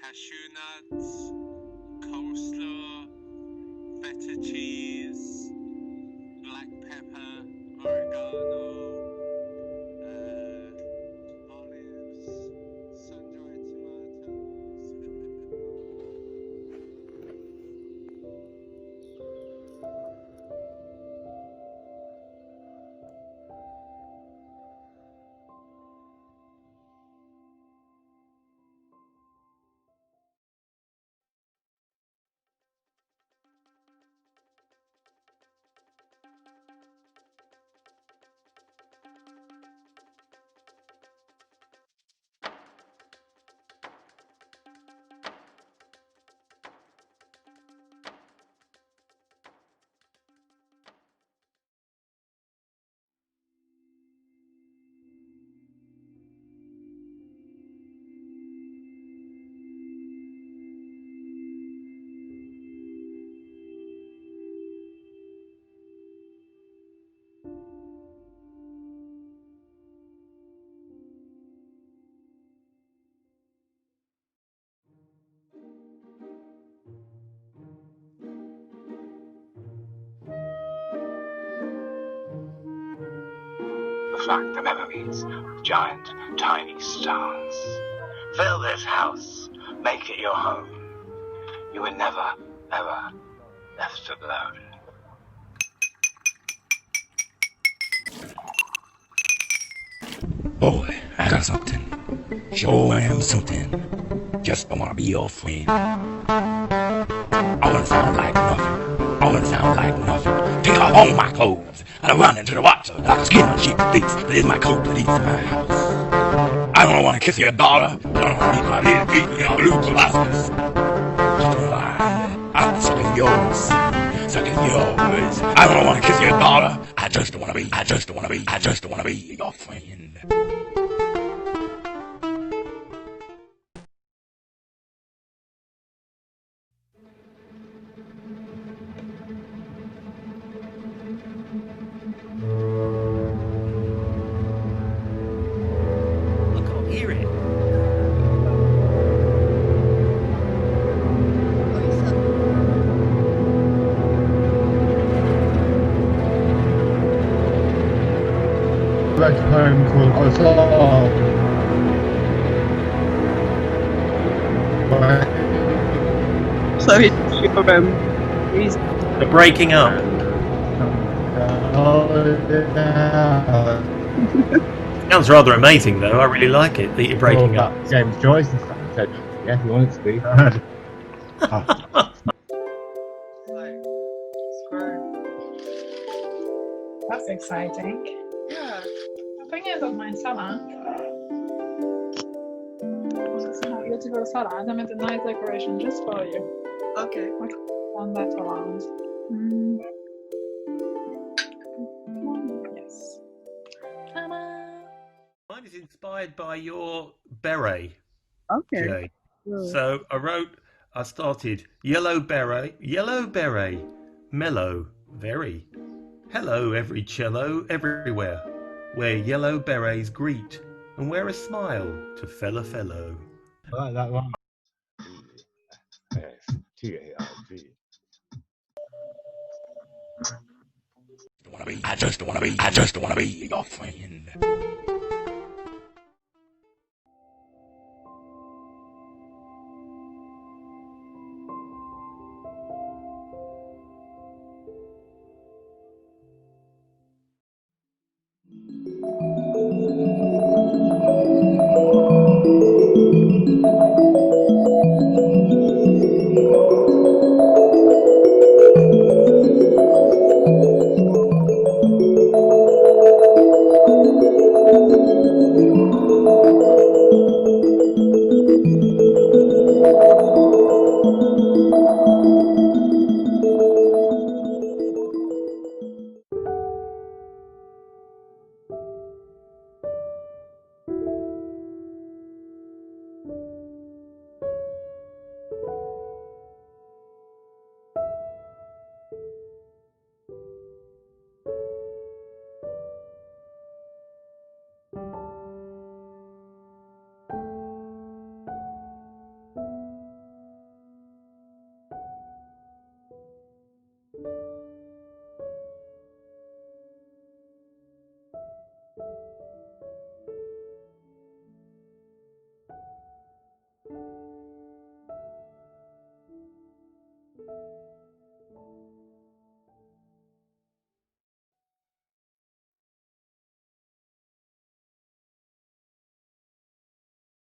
cashew nuts, coleslaw, feta cheese, black pepper, oregano, olives, sun-dried tomatoes. Reflect the memories of giant, tiny stars. Fill this house, make it your home. You were never, ever left alone. Boy, I got something. Sure am something. Just don't wanna be your friend. I wanna sound like nothing. I wanna sound like nothing. Take off all my clothes and I run into the water like a skin on sheep beats. That is my coat, that is my house. I don't wanna kiss your daughter. I don't wanna meet my little feet in your blue colossus. Just a line. I'm sucking yours. Sucking yours. I don't wanna kiss your daughter. I just wanna be your friend. I can't hear it. Back home called Oslo. Sorry, he's They're breaking up. Sounds rather amazing, though. I really like it that you're breaking up. James Joyce and stuff. Said, yeah, he wanted to be. That's exciting. yeah. I think I don't mind salad. You to go to salad. I made a nice decoration just for you. Okay. On that around. Yes. Ta-da! Mine is inspired by your beret, Okay. Jay. Good. So I started yellow beret, mellow, very. Hello, every cello, everywhere, where yellow berets greet, and wear a smile to fellow. I like that one. T-A-R-G. I just wanna be your friend.